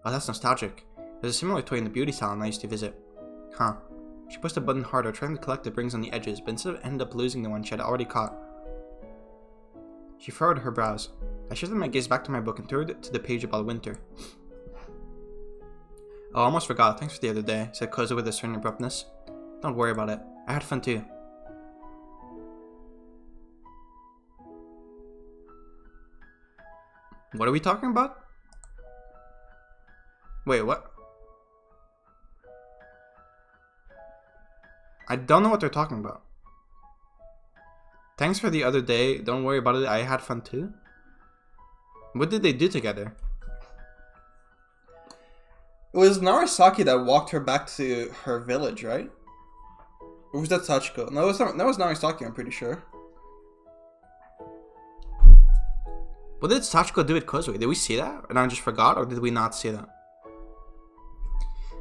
Oh, that's nostalgic. There's a similar toy in the beauty salon I used to visit. Huh. She pushed the button harder, trying to collect the rings on the edges, but instead ended up losing the one she had already caught. She furrowed her brows. I shifted my gaze back to my book and turned it to the page about winter. Oh, I almost forgot. Thanks for the other day, said Kozue with a certain abruptness. Don't worry about it. I had fun too. What are we talking about? Wait, what? I don't know what they're talking about. Thanks for the other day. Don't worry about it. I had fun too. What did they do together? It was Narasaki that walked her back to her village, right? Or was that Sachiko? No, that was Narasaki, I'm pretty sure. What did Sachiko do with Kozue? Did we see that? And I just forgot, or did we not see that?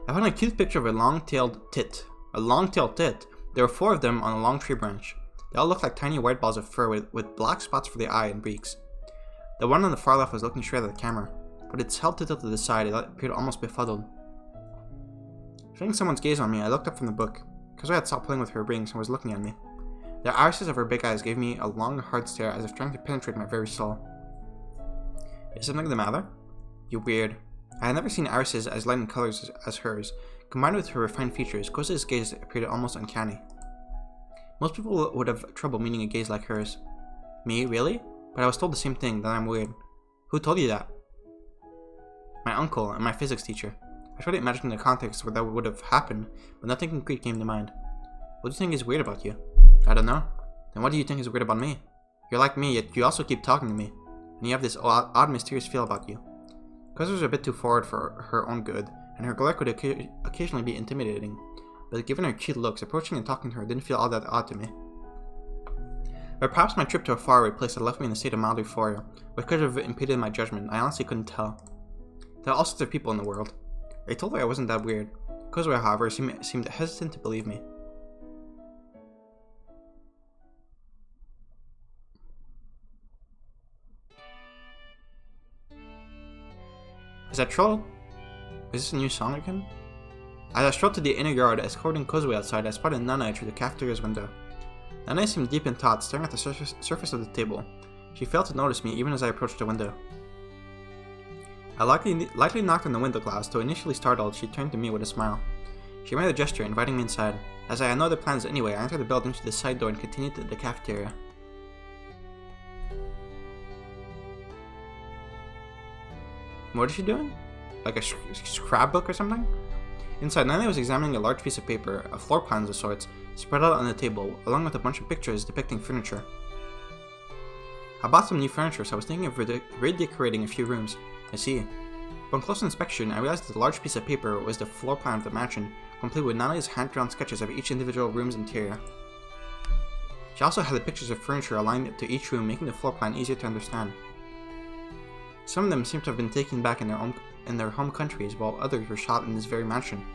I found a cute picture of a long-tailed tit. A long-tailed tit? There were 4 of them on a long tree branch. They all looked like tiny white balls of fur with black spots for the eye and beaks. The one on the far left was looking straight at the camera. but its head tilted to the side. It appeared almost befuddled. Feeling someone's gaze on me, I looked up from the book. Kozue had stopped playing with her rings and was looking at me. The irises of her big eyes gave me a long, hard stare as if trying to penetrate my very soul. Is something the matter? You weird. I had never seen irises as light in colors as hers. Combined with her refined features, Kozue's gaze appeared almost uncanny. Most people would have trouble meeting a gaze like hers. Me? Really? But I was told the same thing, that I'm weird. Who told you that? My uncle and my physics teacher. I tried to imagine the context where that would have happened, but nothing concrete came to mind. What do you think is weird about you? I don't know. Then what do you think is weird about me? You're like me, yet you also keep talking to me. And you have this odd, mysterious feel about you. Kozue was a bit too forward for her own good, and her glare could occasionally be intimidating. But given her cute looks, approaching and talking to her didn't feel all that odd to me. But perhaps my trip to a faraway place had left me in a state of mild euphoria, which could have impeded my judgment. I honestly couldn't tell. There are all sorts of people in the world. I told her I wasn't that weird. Kozue, however, seemed hesitant to believe me. Is that troll? Is this a new song again? As I strolled to the inner yard, escorting Kozue outside, I spotted Nanae through the cafeteria's window. Nanae seemed deep in thought, staring at the surface of the table. She failed to notice me even as I approached the window. I lightly knocked on the window glass, though initially startled, she turned to me with a smile. She made a gesture, inviting me inside. As I had no other plans anyway, I entered the building through the side door and continued to the cafeteria. What is she doing? Like a scrapbook or something? Inside, Nanae was examining a large piece of paper, a floor plan of sorts, spread out on the table, along with a bunch of pictures depicting furniture. I bought some new furniture, so I was thinking of redecorating a few rooms. I see. Upon close inspection, I realized that the large piece of paper was the floor plan of the mansion, complete with Nanae's hand-drawn sketches of each individual room's interior. She also had the pictures of furniture aligned to each room, making the floor plan easier to understand. Some of them seemed to have been taken back in their home countries, while others were shot in this very mansion.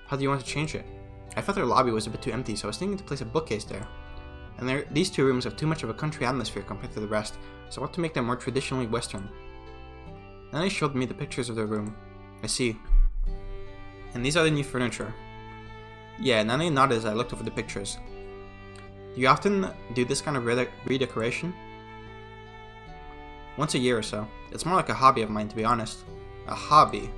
How do you want to change it? I felt their lobby was a bit too empty, so I was thinking to place a bookcase there. And these two rooms have too much of a country atmosphere compared to the rest, so I want to make them more traditionally Western. Nanae showed me the pictures of their room. I see. And these are the new furniture. Yeah, Nanae nodded as I looked over the pictures. Do you often do this kind of redecoration? Once a year or so. It's more like a hobby of mine, to be honest. A hobby?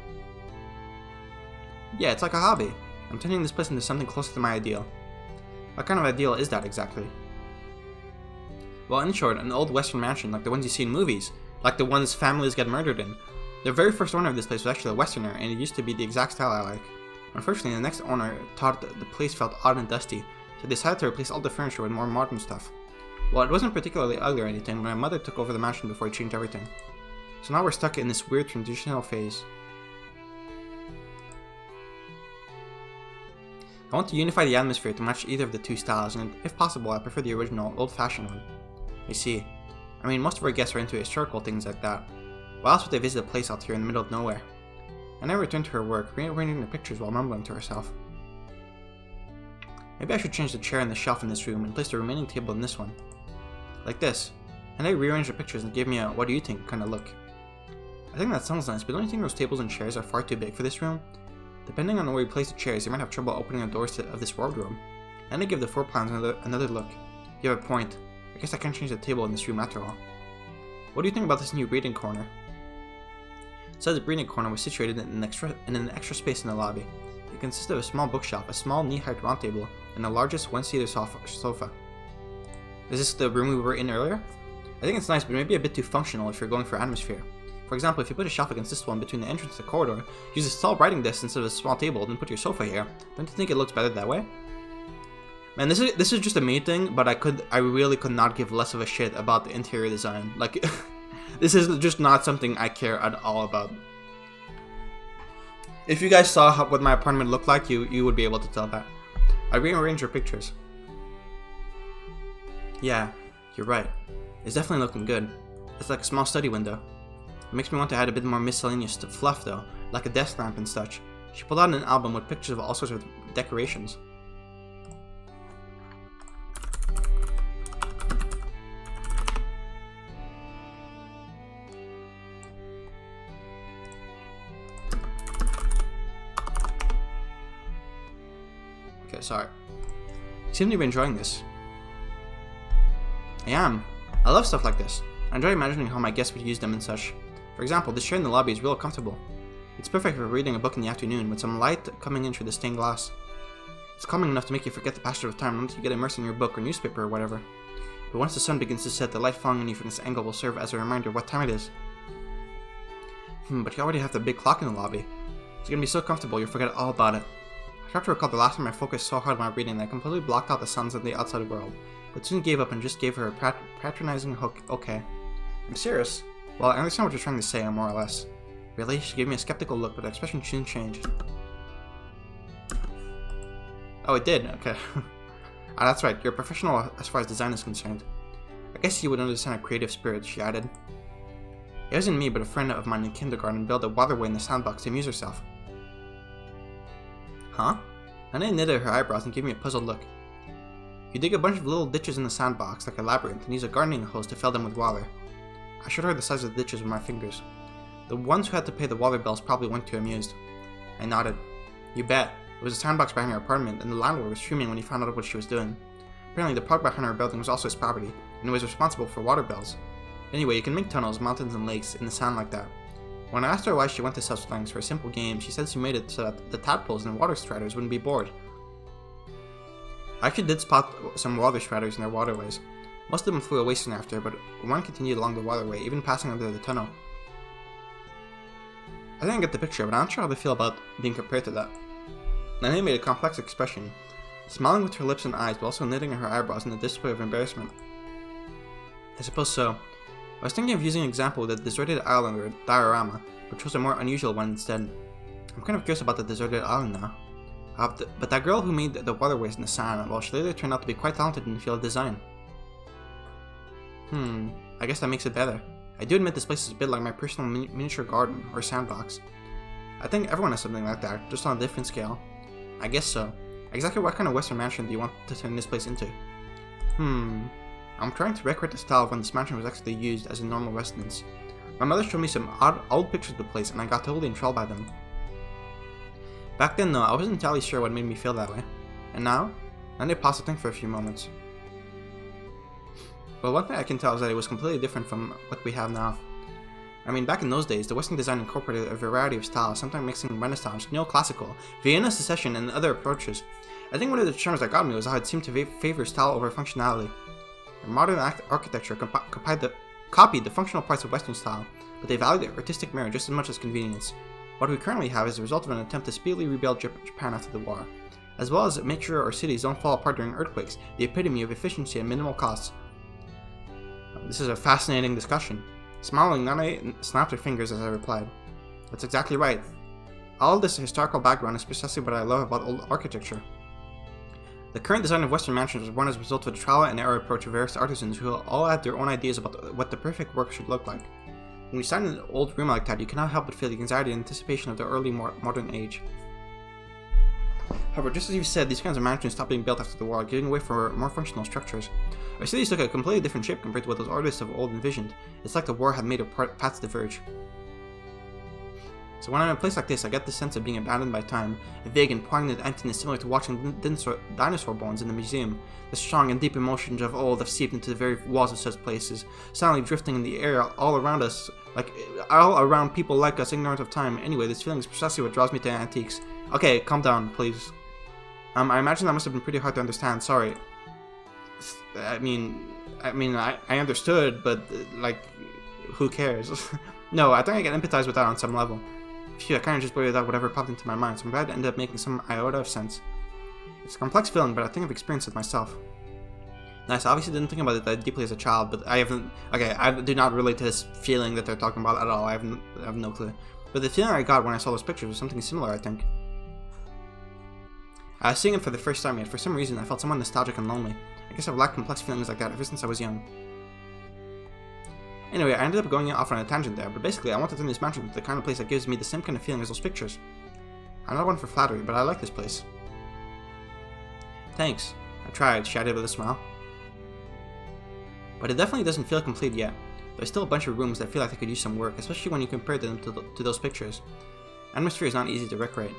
Yeah, it's like a hobby. I'm turning this place into something closer to my ideal. What kind of ideal is that exactly? Well, in short, an old Western mansion like the ones you see in movies, like the ones families get murdered in. The very first owner of this place was actually a Westerner, and it used to be the exact style I like. Unfortunately, the next owner thought that the place felt odd and dusty, so they decided to replace all the furniture with more modern stuff. Well, it wasn't particularly ugly or anything, but my mother took over the mansion before he changed everything. So now we're stuck in this weird transitional phase. I want to unify the atmosphere to match either of the two styles, and if possible, I prefer the original, old-fashioned one. I see. I mean, most of our guests are into historical things like that. Why else would they visit a place out here in the middle of nowhere? And I returned to her work, rearranging the pictures while mumbling to herself. Maybe I should change the chair and the shelf in this room and place the remaining table in this one. Like this. And I rearranged the pictures and gave me a what do you think kind of look. I think that sounds nice, but don't you think those tables and chairs are far too big for this room? Depending on where you place the chairs, you might have trouble opening the doors of this wardrobe. And I give the floor plans another look. You have a point. I guess I can't change the table in this room after all. What do you think about this new reading corner? So the reading corner was situated in an extra space in the lobby. It consisted of a small bookshelf, a small knee-height round table, and the largest one-seater sofa. Is this the room we were in earlier? I think it's nice, but maybe a bit too functional if you're going for atmosphere. For example, if you put a shelf against this one between the entrance and the corridor, use a tall writing desk instead of a small table, then put your sofa here, don't you think it looks better that way? Man, this is just a me thing, but I really could not give less of a shit about the interior design. Like, this is just not something I care at all about. If you guys saw what my apartment looked like, you would be able to tell that. I rearranged your pictures. Yeah, you're right. It's definitely looking good. It's like a small study window. It makes me want to add a bit more miscellaneous fluff though, like a desk lamp and such. She pulled out an album with pictures of all sorts of decorations. sorry. You seem to be enjoying this. I am. I love stuff like this. I enjoy imagining how my guests would use them and such. For example, this chair in the lobby is real comfortable. It's perfect for reading a book in the afternoon with some light coming in through the stained glass. It's calming enough to make you forget the passage of time once you get immersed in your book or newspaper or whatever. But once the sun begins to set, the light falling on you from this angle will serve as a reminder of what time it is. But you already have the big clock in the lobby. It's gonna be so comfortable you'll forget all about it. I have to recall the last time I focused so hard on my reading that I completely blocked out the sounds of the outside world, but soon gave up and just gave her a patronizing hook. Okay. I'm serious. Well, I understand what you're trying to say, more or less. Really? She gave me a skeptical look, but the expression soon changed. Oh, it did? Okay. That's right, you're a professional as far as design is concerned. I guess you would understand a creative spirit, she added. It wasn't me, but a friend of mine in kindergarten built a waterway in the sandbox to amuse herself. Huh? Nana knitted her eyebrows and gave me a puzzled look. You dig a bunch of little ditches in the sandbox, like a labyrinth, and use a gardening hose to fill them with water. I showed her the size of the ditches with my fingers. The ones who had to pay the water bills probably weren't too amused. I nodded. You bet. It was a sandbox behind her apartment, and the landlord was fuming when he found out what she was doing. Apparently, the park behind her building was also his property, and it was responsible for water bills. Anyway, you can make tunnels, mountains, and lakes in the sand like that. When I asked her why she went to such lengths for a simple game, she said she made it so that the tadpoles and water striders wouldn't be bored. I actually did spot some water striders in their waterways. Most of them flew away soon after, but one continued along the waterway, even passing under the tunnel. I think I get the picture, but I'm not sure how they feel about being compared to that. Nana made a complex expression, smiling with her lips and eyes, but also knitting her eyebrows in a display of embarrassment. I suppose so. I was thinking of using an example with a deserted island or a diorama, but chose a more unusual one instead. I'm kind of curious about the deserted island now. But that girl who made the waterways in the sand, well, she later turned out to be quite talented in the field of design. I guess that makes it better. I do admit this place is a bit like my personal miniature garden, or sandbox. I think everyone has something like that, just on a different scale. I guess so. Exactly what kind of western mansion do you want to turn this place into? I'm trying to recreate the style of when this mansion was actually used as a normal residence. My mother showed me some old pictures of the place, and I got totally enthralled by them. Back then though, I wasn't entirely sure what made me feel that way. And now? Nana paused to think for a few moments. Well, one thing I can tell is that it was completely different from what we have now. I mean, back in those days, the Western design incorporated a variety of styles, sometimes mixing Renaissance, Neoclassical, Vienna Secession, and other approaches. I think one of the charms that got me was how it seemed to favor style over functionality. Modern architecture copied the functional parts of Western style, but they valued the artistic merit just as much as convenience. What we currently have is the result of an attempt to speedily rebuild Japan after the war, as well as make sure our cities don't fall apart during earthquakes, the epitome of efficiency and minimal costs. This is a fascinating discussion. Smiling, Nana snapped her fingers as I replied. That's exactly right. All this historical background is precisely what I love about old architecture. The current design of Western mansions was born as a result of the trial and error approach of various artisans who all had their own ideas about what the perfect work should look like. When you stand in an old room like that, you cannot help but feel the anxiety and anticipation of the early modern age. However, just as you said, these kinds of mansions stopped being built after the war, giving way for more functional structures. Our cities took a completely different shape compared to what those artists of old envisioned. It's like the war had made our paths diverge. So when I'm in a place like this, I get the sense of being abandoned by time, a vague and poignant emptiness similar to watching dinosaur bones in the museum. The strong and deep emotions of old have seeped into the very walls of such places, silently drifting in the air all around us, like all around people like us, ignorant of time. Anyway, this feeling is precisely what draws me to antiques. Okay, calm down, please. I imagine that must have been pretty hard to understand. Sorry. I understood, but like, who cares? No, I think I can empathize with that on some level. Phew, I kind of just blurted out whatever popped into my mind, so I'm glad it ended up making some iota of sense. It's a complex feeling, but I think I've experienced it myself. Nice, I obviously didn't think about it that deeply as a child, but I do not relate to this feeling that they're talking about at all. I have no clue. But the feeling I got when I saw those pictures was something similar, I think. I was seeing it for the first time, yet for some reason I felt somewhat nostalgic and lonely. I guess I've lacked complex feelings like that ever since I was young. Anyway, I ended up going off on a tangent there, but basically I want to turn this mansion into the kind of place that gives me the same kind of feeling as those pictures. I'm not one for flattery, but I like this place. Thanks. I tried, she added with a smile. But it definitely doesn't feel complete yet. There's still a bunch of rooms that feel like they could use some work, especially when you compare them to those pictures. Atmosphere is not easy to recreate.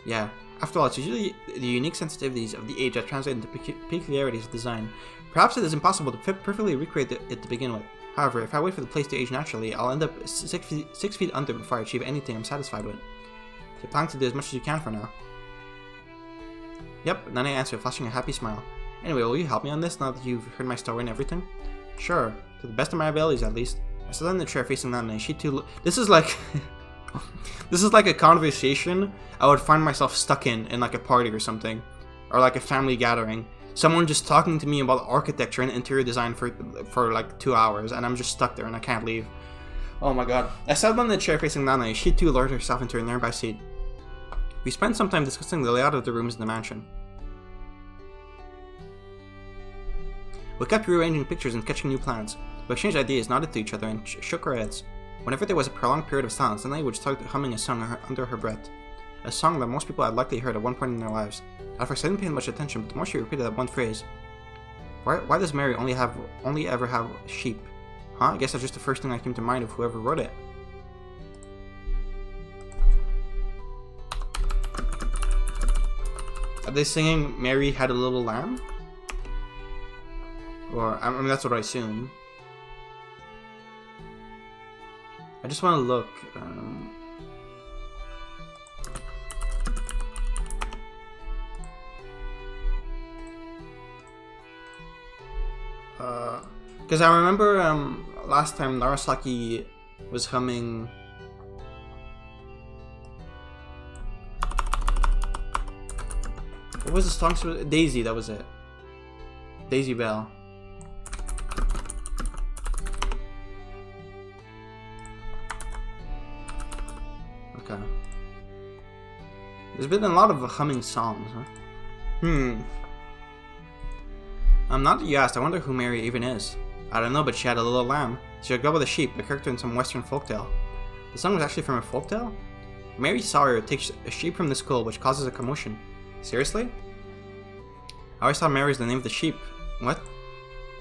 Yeah, After all, it's usually the unique sensitivities of the age that translate into peculiarities of design. Perhaps it is impossible to perfectly recreate it to begin with. However, if I wait for the place to age naturally, I'll end up 6 feet under before I achieve anything I'm satisfied with. You're planning to do as much as you can for now. Yep, Nane answered, flashing a happy smile. Anyway, will you help me on this now that you've heard my story and everything? Sure, to the best of my abilities at least. I sat in the chair facing Nane. She too. This is like. This is like a conversation I would find myself stuck in like a party or something, or like a family gathering. Someone just talking to me about architecture and interior design for like 2 hours, and I'm just stuck there and I can't leave. Oh my god. I sat in the chair facing Nana. She too lowered herself into a nearby seat. We spent some time discussing the layout of the rooms in the mansion. We kept rearranging pictures and sketching new plans. We exchanged ideas, nodded to each other, and shook our heads. Whenever there was a prolonged period of silence, Nana would start humming a song under her breath. A song that most people had likely heard at one point in their lives. At first I didn't pay much attention, but the more she repeated that one phrase. Why does Mary only ever have sheep? Huh? I guess that's just the first thing that came to mind of whoever wrote it. Are they singing Mary Had a Little Lamb? Or, I mean, that's what I assume. I just want to look. Because I remember last time Narasaki was humming. What was the song? Daisy, that was it. Daisy Bell. Okay. There's been a lot of humming songs, huh? Not that you asked, I wonder who Mary even is. I don't know, but she had a little lamb. She would go with a sheep, a character in some western folktale. The song was actually from a folktale? Mary Sawyer takes a sheep from the school, which causes a commotion. Seriously? I always thought Mary was the name of the sheep. What?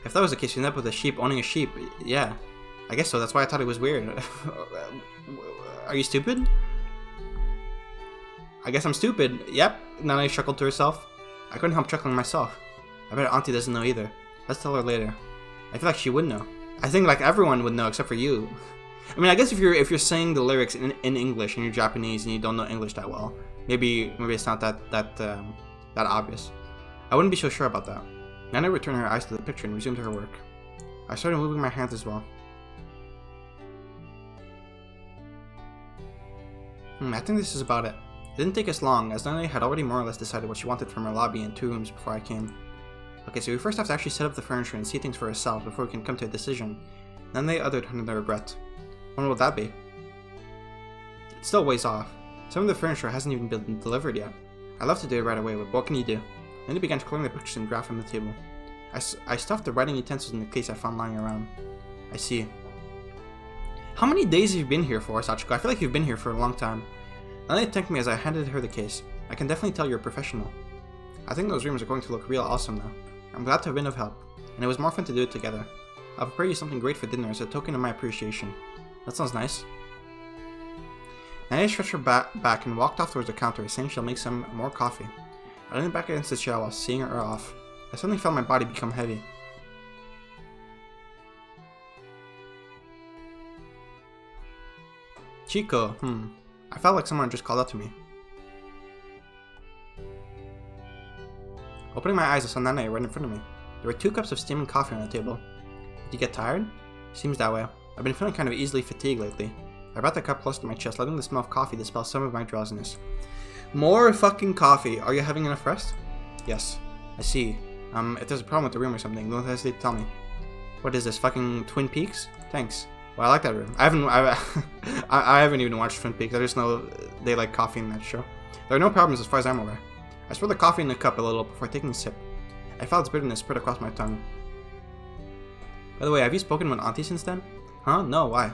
If that was the case, you end up with a sheep owning a sheep. Yeah. I guess so, that's why I thought it was weird. Are you stupid? I guess I'm stupid. Yep. Nana chuckled to herself. I couldn't help chuckling myself. I bet Auntie doesn't know either. Let's tell her later. I feel like she would know. I think like everyone would know except for you. I mean, I guess if you're saying the lyrics in English and you're Japanese and you don't know English that well, maybe it's not that obvious. I wouldn't be so sure about that. Nana returned her eyes to the picture and resumed her work. I started moving my hands as well. I think this is about it. It didn't take us long, as Nana had already more or less decided what she wanted from her lobby and 2 rooms before I came. Okay, so we first have to actually set up the furniture and see things for ourselves before we can come to a decision. Then they uttered under their breath. When will that be? It's still ways off. Some of the furniture hasn't even been delivered yet. I'd love to do it right away, but what can you do? Then he began clearing the pictures and graph on the table. I stuffed the writing utensils in the case I found lying around. I see. How many days have you been here for, Sachiko? I feel like you've been here for a long time. Nana thanked me as I handed her the case. I can definitely tell you're a professional. I think those rooms are going to look real awesome now. I'm glad to have been of help, and it was more fun to do it together. I'll prepare you something great for dinner as a token of my appreciation. That sounds nice. Nana stretched her back and walked off towards the counter, saying she'll make some more coffee. I leaned back against the chair while seeing her off. I suddenly felt my body become heavy. Chico, I felt like someone just called out to me. Opening my eyes, I saw Nana right in front of me. There were 2 cups of steaming coffee on the table. Did you get tired? Seems that way. I've been feeling kind of easily fatigued lately. I brought the cup close to my chest, letting the smell of coffee dispel some of my drowsiness. More fucking coffee. Are you having enough rest? Yes. I see. If there's a problem with the room or something, don't hesitate to tell me. What is this, fucking Twin Peaks? Thanks. Well, I like that room. I haven't even watched Twin Peaks. I just know they like coffee in that show. There are no problems as far as I'm aware. I poured the coffee in the cup a little before taking a sip. I felt its bitterness spread across my tongue. By the way, have you spoken with Auntie since then? Huh? No, why?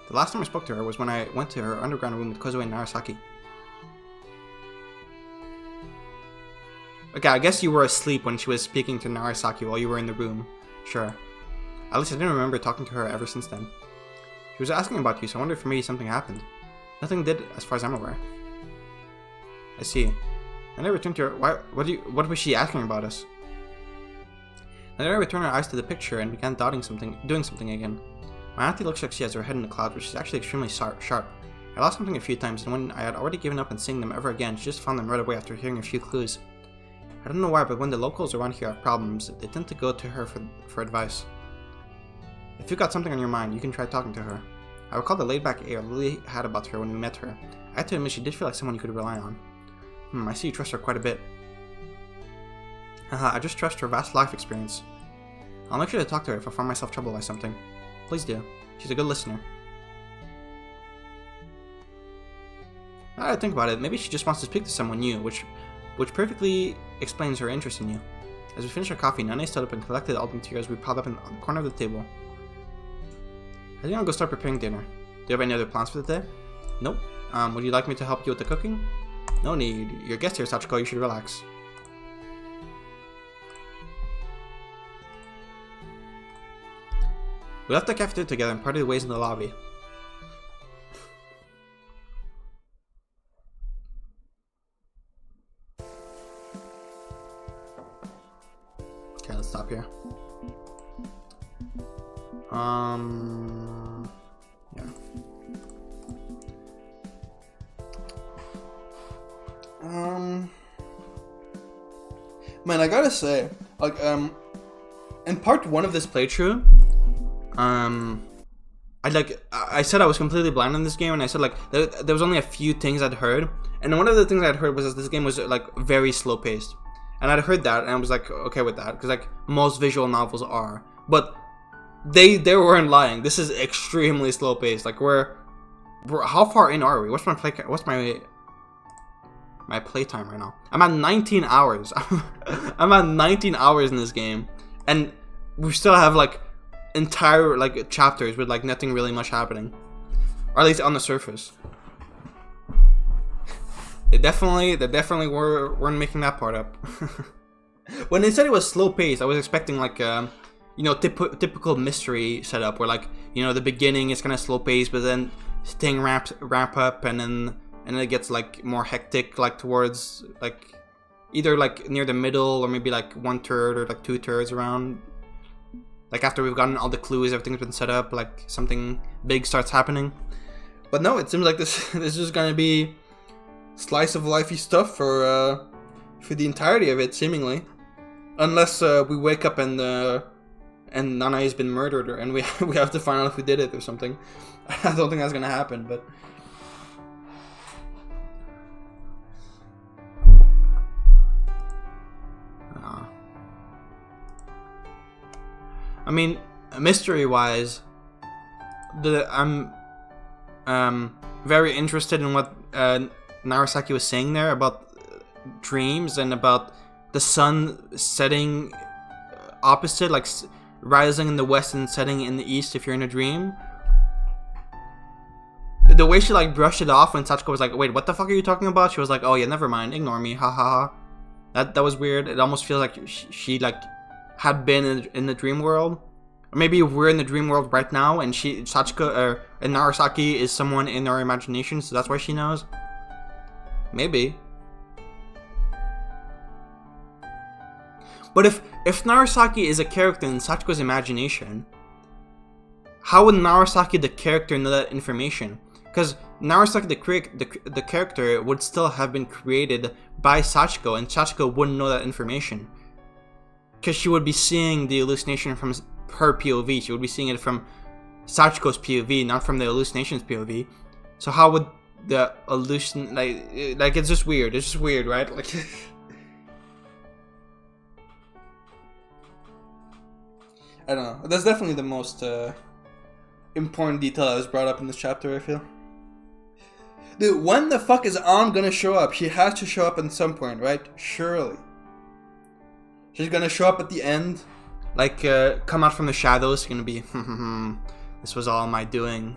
The last time I spoke to her was when I went to her underground room with Kozue and Narasaki. Okay, I guess you were asleep when she was speaking to Narasaki while you were in the room. Sure. At least I didn't remember talking to her ever since then. She was asking about you, so I wondered if maybe something happened. Nothing did, as far as I'm aware. I see. And I returned to her. What was she asking about us? And then I returned her eyes to the picture and began doing something again. My auntie looks like she has her head in the clouds, but she's actually extremely sharp. I lost something a few times, and when I had already given up on seeing them ever again, she just found them right away after hearing a few clues. I don't know why, but when the locals around here have problems, they tend to go to her for advice. If you've got something on your mind, you can try talking to her. I recall the laid-back air Lily had about her when we met her. I had to admit she did feel like someone you could rely on. I see you trust her quite a bit. Haha, I just trust her vast life experience. I'll make sure to talk to her if I find myself troubled by something. Please do. She's a good listener. I think about it, maybe she just wants to speak to someone new, which perfectly explains her interest in you. As we finished our coffee, Nane stood up and collected all the materials we piled up on the corner of the table. I think I'll go start preparing dinner. Do you have any other plans for the day? Nope. Would you like me to help you with the cooking? No need. You're a guest here, Sachiko. You should relax. We left the cafeteria together and parted ways in the lobby. Okay, let's stop here. Yeah. Man, I gotta say, like, in part 1 of this playthrough, I said I was completely blind in this game, and I said, like, there was only a few things I'd heard, and one of the things I'd heard was that this game was, like, very slow-paced, and I'd heard that, and I was, like, okay with that, because, like, most visual novels are, but they weren't lying. This is extremely slow-paced. Like, we're how far in are we? What's my playtime right now? I'm at 19 hours. I'm at 19 hours in this game, and we still have, like, entire, like, chapters with, like, nothing really much happening, or at least on the surface. They definitely weren't making that part up. When they said it was slow paced, I was expecting, like, you know, typical mystery setup where, like, you know, the beginning is kind of slow paced, but then things ramp up, and then it gets, like, more hectic, like, towards, like, either, like, near the middle, or maybe, like, 1/3 or, like, 2/3 around. Like, after we've gotten all the clues, everything's been set up, like, something big starts happening. But no, it seems like this is gonna be slice of lifey stuff for the entirety of it, seemingly. Unless we wake up and Nana has been murdered, and we have to find out who did it or something. I don't think that's gonna happen, but... I mean, mystery-wise, I'm very interested in what Narasaki was saying there about dreams and about the sun setting opposite, like rising in the west and setting in the east if you're in a dream. The way she, like, brushed it off when Sachiko was like, wait, what the fuck are you talking about? She was like, oh yeah, never mind, ignore me, ha ha ha. That was weird. It almost feels like she like, had been in the dream world. Or maybe we're in the dream world right now, and Sachiko, and Narasaki is someone in our imagination, so that's why she knows. Maybe. But if Narasaki is a character in Sachiko's imagination, how would Narasaki the character know that information? Because Narasaki the character would still have been created by Sachiko, and Sachiko wouldn't know that information. Because she would be seeing the hallucination from her POV. She would be seeing it from Sachiko's POV, not from the hallucination's POV. So how would the hallucin... Like it's just weird. It's just weird, right? Like... I don't know. That's definitely the most important detail that was brought up in this chapter, I feel. Dude, when the fuck is Ann gonna show up? She has to show up at some point, right? Surely. She's gonna show up at the end, like, come out from the shadows. She's gonna be, this was all my doing.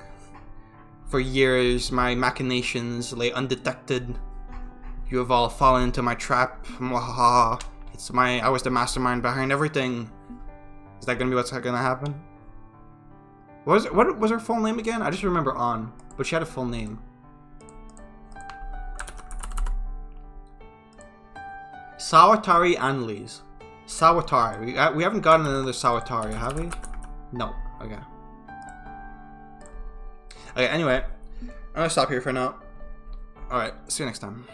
For years, my machinations lay undetected. You have all fallen into my trap. I was the mastermind behind everything. Is that gonna be what's gonna happen? What was her full name again? I just remember Ann, but she had a full name. Sawatari Anlis. Sawatari. We haven't gotten another Sawatari, have we? No. Okay. Okay, anyway. I'm gonna stop here for now. Alright, see you next time.